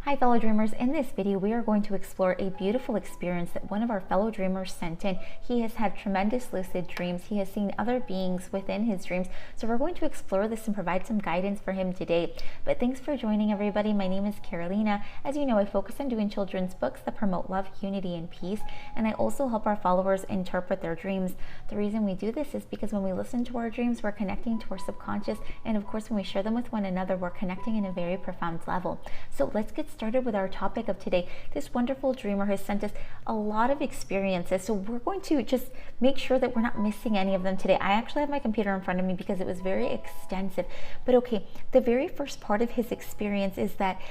Hi fellow dreamers, in this video we are going to explore a beautiful experience that one of our fellow dreamers sent in. He has had tremendous lucid dreams. He has seen other beings within his dreams. So we're going to explore this and provide some guidance for him today. But thanks for joining everybody. My name is Carolina. As you know, I focus on doing children's books that promote love, unity, and peace. And I also help our followers interpret their dreams. The reason we do this is because when we listen to our dreams, we're connecting to our subconscious. And of course, when we share them with one another, we're connecting in a very profound level. So let's get started with our topic of today. This wonderful dreamer has sent us a lot of experiences, so we're going to just make sure that we're not missing any of them today. I actually have my computer in front of me because it was very extensive. But okay, the very first part of his experience is that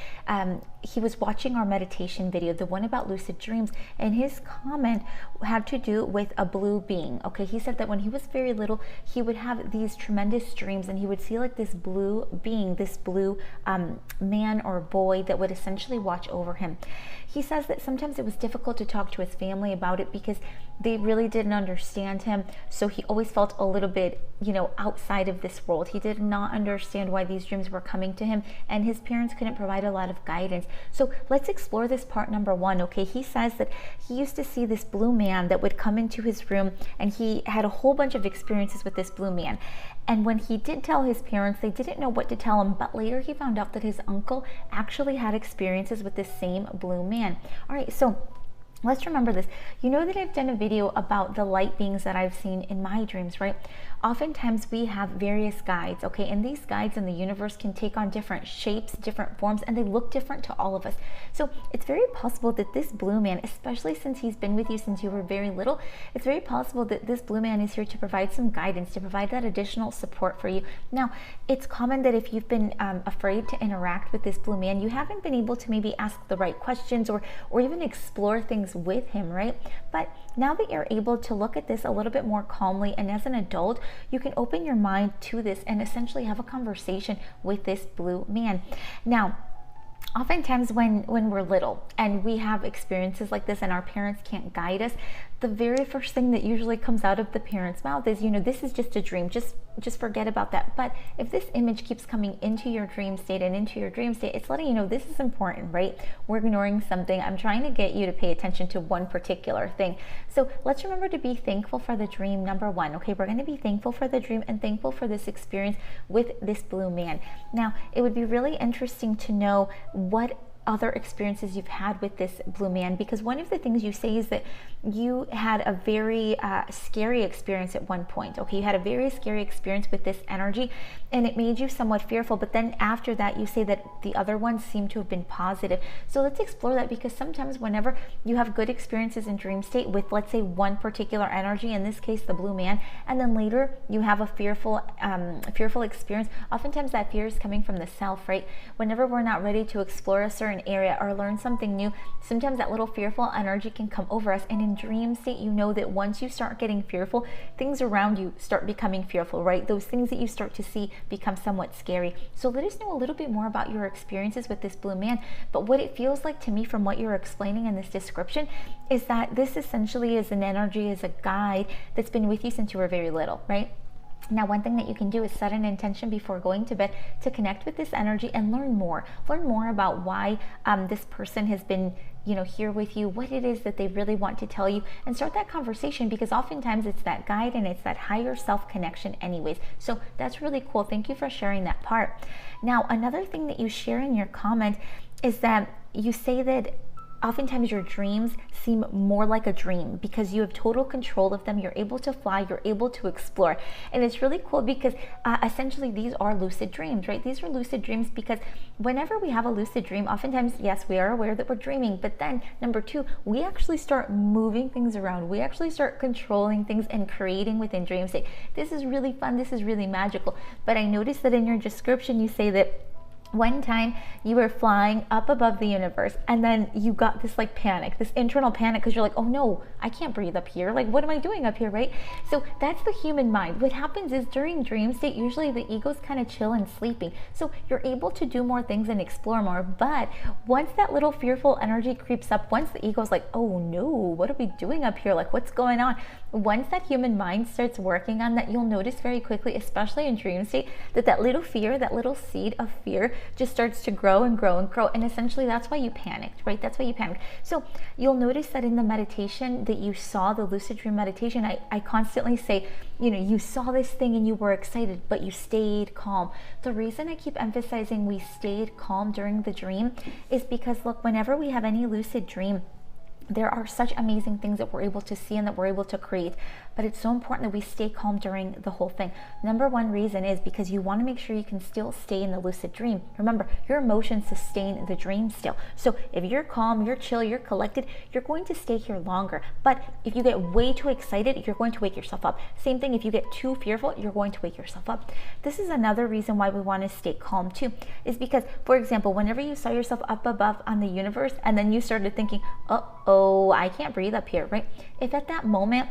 he was watching our meditation video, the one about lucid dreams, and his comment had to do with a blue being. Okay, he said that when he was very little, he would have these tremendous dreams and he would see like this blue being, this blue man or boy that would essentially watch over him. He says that sometimes it was difficult to talk to his family about it because they really didn't understand him. So he always felt a little bit, outside of this world. He did not understand why these dreams were coming to him, and his parents couldn't provide a lot of guidance. So let's explore this part number one. Okay, he says that he used to see this blue man that would come into his room, and he had a whole bunch of experiences with this blue man. And when he did tell his parents, they didn't know what to tell him, but later he found out that his uncle actually had experiences with this same blue man. All right, so let's remember this. You know that I've done a video about the light beings that I've seen in my dreams, right? Oftentimes we have various guides, okay? And these guides in the universe can take on different shapes, different forms, and they look different to all of us. So it's very possible that this blue man, especially since he's been with you since you were very little, it's very possible that this blue man is here to provide some guidance, to provide that additional support for you. Now, it's common that if you've been afraid to interact with this blue man, you haven't been able to maybe ask the right questions or even explore things with him, right? But now that you're able to look at this a little bit more calmly, and as an adult, you can open your mind to this and essentially have a conversation with this blue man. Now, oftentimes when we're little and we have experiences like this and our parents can't guide us, the very first thing that usually comes out of the parent's mouth is, this is just a dream, just forget about that. But if this image keeps coming into your dream state and into your dream state, it's letting you know this is important, right? We're ignoring something. I'm trying to get you to pay attention to one particular thing. So let's remember to be thankful for the dream, number one. Okay, we're going to be thankful for the dream and thankful for this experience with this blue man. Now, it would be really interesting to know what other experiences you've had with this blue man, because one of the things you say is that you had a very scary experience at one point. Okay, you had a very scary experience with this energy and it made you somewhat fearful, but then after that you say that the other ones seem to have been positive. So let's explore that, because sometimes whenever you have good experiences in dream state with, let's say, one particular energy, in this case the blue man, and then later you have a fearful experience, oftentimes that fear is coming from the self, right? Whenever we're not ready to explore a certain area or learn something new, sometimes that little fearful energy can come over us. And in dream state, you know that once you start getting fearful, things around you start becoming fearful, right? Those things that you start to see become somewhat scary. So let us know a little bit more about your experiences with this blue man. But what it feels like to me from what you're explaining in this description is that this essentially is an energy, is a guide that's been with you since you were very little, right? Now, one thing that you can do is set an intention before going to bed to connect with this energy and learn more about why this person has been here with you, what it is that they really want to tell you, and start that conversation, because oftentimes it's that guide and it's that higher self connection anyways. So that's really cool. Thank you for sharing that part. Now, another thing that you share in your comment is that you say that oftentimes your dreams seem more like a dream because you have total control of them. You're able to fly, you're able to explore. And it's really cool because essentially these are lucid dreams, right? These are lucid dreams because whenever we have a lucid dream, oftentimes, yes, we are aware that we're dreaming, but then number two, we actually start moving things around. We actually start controlling things and creating within dream state. This is really fun. This is really magical. But I noticed that in your description, you say that one time you were flying up above the universe and then you got this like panic, this internal panic, because you're like, oh no, I can't breathe up here. Like, what am I doing up here, right? So that's the human mind. What happens is during dream state, usually the ego's kind of chill and sleeping. So you're able to do more things and explore more. But once that little fearful energy creeps up, once the ego's like, oh no, what are we doing up here? Like, what's going on? once that human mind starts working on that, you'll notice very quickly, especially in dream state, that that little fear, that little seed of fear just starts to grow and grow and grow. And essentially that's why you panicked, right? That's why you panicked. So you'll notice that in the meditation that you saw, the lucid dream meditation, I constantly say, you know, you saw this thing and you were excited, but you stayed calm. The reason I keep emphasizing we stayed calm during the dream is because, look, whenever we have any lucid dream, there are such amazing things that we're able to see and that we're able to create, but it's so important that we stay calm during the whole thing. Number one reason is because you want to make sure you can still stay in the lucid dream. Remember, your emotions sustain the dream still. So if you're calm, you're chill, you're collected, you're going to stay here longer. But if you get way too excited, you're going to wake yourself up. Same thing, if you get too fearful, you're going to wake yourself up. This is another reason why we want to stay calm too, is because, for example, whenever you saw yourself up above on the universe and then you started thinking, oh, I can't breathe up here, right? If at that moment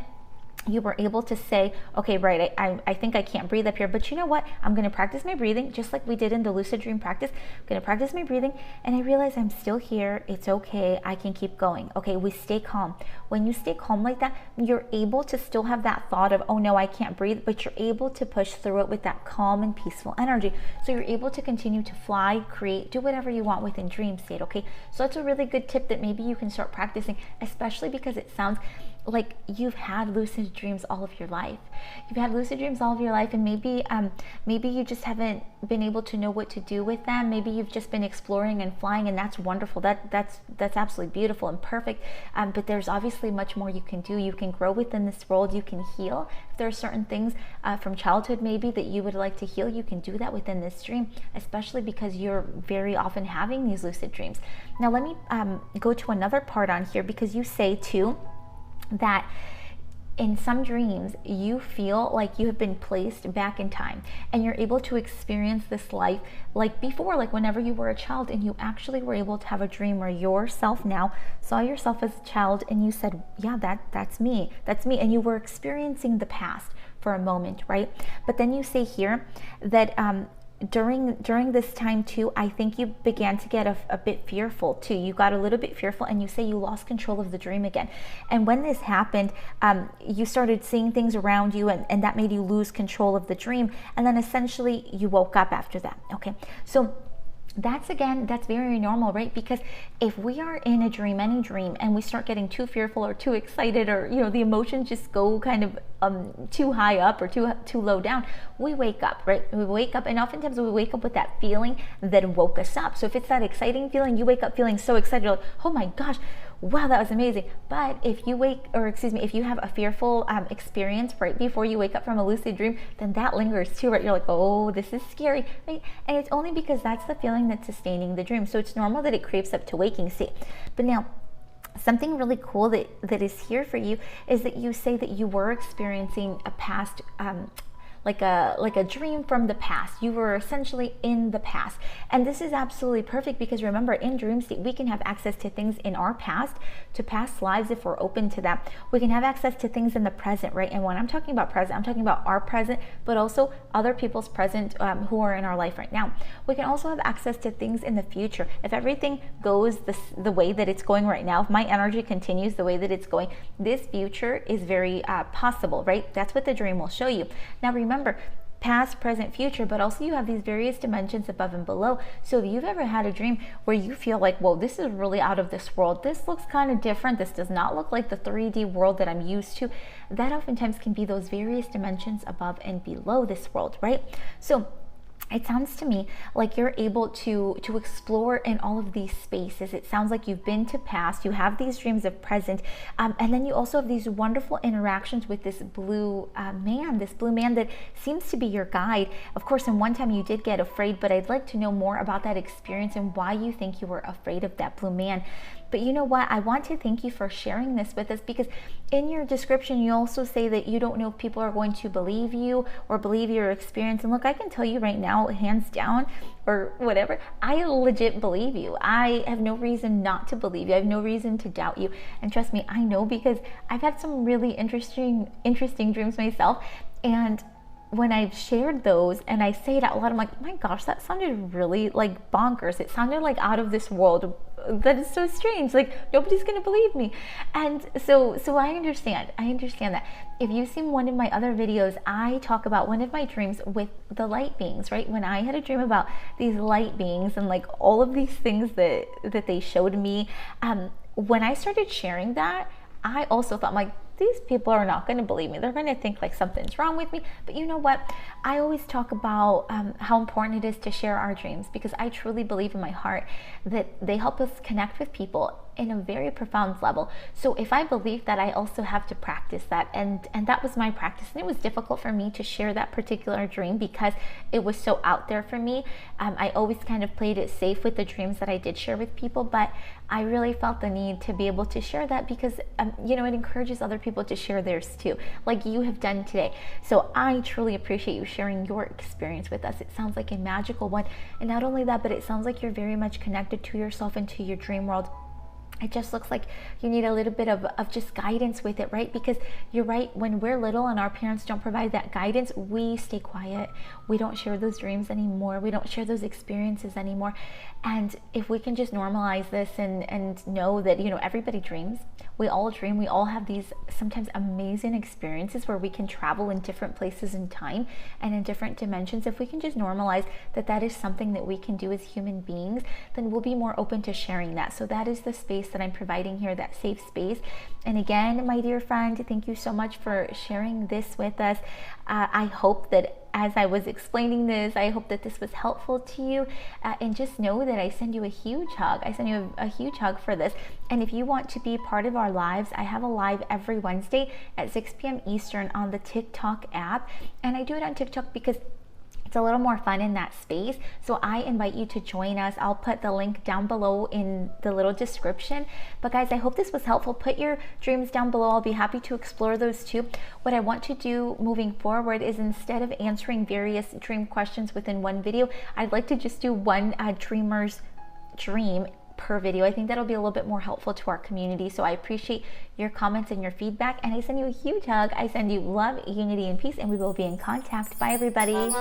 you were able to say, okay, right, I think I can't breathe up here, but you know what? I'm going to practice my breathing, just like we did in the lucid dream practice. I'm going to practice my breathing, and I realize I'm still here. It's okay. I can keep going. Okay, we stay calm. When you stay calm like that, you're able to still have that thought of, oh no, I can't breathe, but you're able to push through it with that calm and peaceful energy. So you're able to continue to fly, create, do whatever you want within dream state, okay? So that's a really good tip that maybe you can start practicing, especially because it sounds like you've had lucid dreams all of your life. You've had lucid dreams all of your life, and maybe you just haven't been able to know what to do with them. Maybe you've just been exploring and flying, and that's wonderful. That's absolutely beautiful and perfect. But there's obviously much more you can do. You can grow within this world. You can heal. If there are certain things from childhood maybe that you would like to heal, you can do that within this dream, especially because you're very often having these lucid dreams. Now let me go to another part on here, because you say too that in some dreams you feel like you have been placed back in time and you're able to experience this life like before, like whenever you were a child, and you actually were able to have a dream where yourself now saw yourself as a child and you said, yeah, that's me, and you were experiencing the past for a moment, right? But then you say here that during this time too, I think you began to get a bit fearful too. You got a little bit fearful, and you say you lost control of the dream again. And when this happened, you started seeing things around you, and that made you lose control of the dream. And then essentially you woke up after that. Okay, so that's very normal, right? Because if we are in a dream, any dream, and we start getting too fearful or too excited, or the emotions just go kind of too high up or too low down, we wake up, right? We wake up, and oftentimes we wake up with that feeling that woke us up. So if it's that exciting feeling, you wake up feeling so excited, you're like, oh my gosh, wow, that was amazing. But if you have a fearful experience right before you wake up from a lucid dream, then that lingers too, right? You're like, oh, this is scary, right? And it's only because that's the feeling that's sustaining the dream. So it's normal that it creeps up to waking state. But now, something really cool that is here for you is that you say that you were experiencing a past like a dream from the past. You were essentially in the past. And this is absolutely perfect, because remember, in dream state, we can have access to things in our past, to past lives if we're open to that. We can have access to things in the present, right? And when I'm talking about present, I'm talking about our present, but also other people's present who are in our life right now. We can also have access to things in the future. If everything goes the way that it's going right now, if my energy continues the way that it's going, this future is very possible, right? That's what the dream will show you. Now remember, past, present, future, but also you have these various dimensions above and below. So if you've ever had a dream where you feel like, whoa, this is really out of this world, this looks kind of different, this does not look like the 3D world that I'm used to, that oftentimes can be those various dimensions above and below this world, right? So it sounds to me like you're able to explore in all of these spaces. It sounds like you've been to past, you have these dreams of present, and then you also have these wonderful interactions with this blue man that seems to be your guide. Of course, in one time you did get afraid, but I'd like to know more about that experience and why you think you were afraid of that blue man. But you know what? I want to thank you for sharing this with us, because in your description, you also say that you don't know if people are going to believe you or believe your experience. And look, I can tell you right now, hands down, or whatever, I legit believe you. I have no reason not to believe you. I have no reason to doubt you. And trust me, I know, because I've had some really interesting dreams myself. And when I've shared those and I say it out loud, I'm like, oh my gosh, that sounded really like bonkers. It sounded like out of this world, that is so strange. Like, nobody's going to believe me. And so I understand that. If you've seen one of my other videos, I talk about one of my dreams with the light beings, right? When I had a dream about these light beings and like all of these things that they showed me, when I started sharing that, I also thought, like, these people are not going to believe me. They're going to think like something's wrong with me. But you know what? I always talk about how important it is to share our dreams, because I truly believe in my heart that they help us connect with people in a very profound level. So if I believe that, I also have to practice that, and that was my practice. And it was difficult for me to share that particular dream because it was so out there for me. I always kind of played it safe with the dreams that I did share with people, but I really felt the need to be able to share that because you know, it encourages other people to share theirs too, like you have done today. So I truly appreciate you sharing your experience with us. It sounds like a magical one, and not only that, but it sounds like you're very much connected to yourself and to your dream world. It just looks like you need a little bit of just guidance with it, right? Because you're right, when we're little and our parents don't provide that guidance, we stay quiet. We don't share those dreams anymore. We don't share those experiences anymore. And if we can just normalize this and know that, you know, everybody dreams. We all dream. We all have these sometimes amazing experiences where we can travel in different places in time and in different dimensions. If we can just normalize that that is something that we can do as human beings, then we'll be more open to sharing that. So that is the space that I'm providing here, that safe space. And again, my dear friend, thank you so much for sharing this with us. I hope that as I was explaining this, I hope that this was helpful to you. And just know that I send you a huge hug. I send you a huge hug for this. And if you want to be part of our lives, I have a live every Wednesday at 6 p.m. Eastern on the TikTok app. And I do it on TikTok because it's a little more fun in that space. So I invite you to join us. I'll put the link down below in the little description. But guys, I hope this was helpful. Put your dreams down below. I'll be happy to explore those too. What I want to do moving forward is, instead of answering various dream questions within one video, I'd like to just do one dreamer's dream per video. I think that'll be a little bit more helpful to our community. So I appreciate your comments and your feedback, and I send you a huge hug. I send you love, unity, and peace, and we will be in contact. Bye, everybody.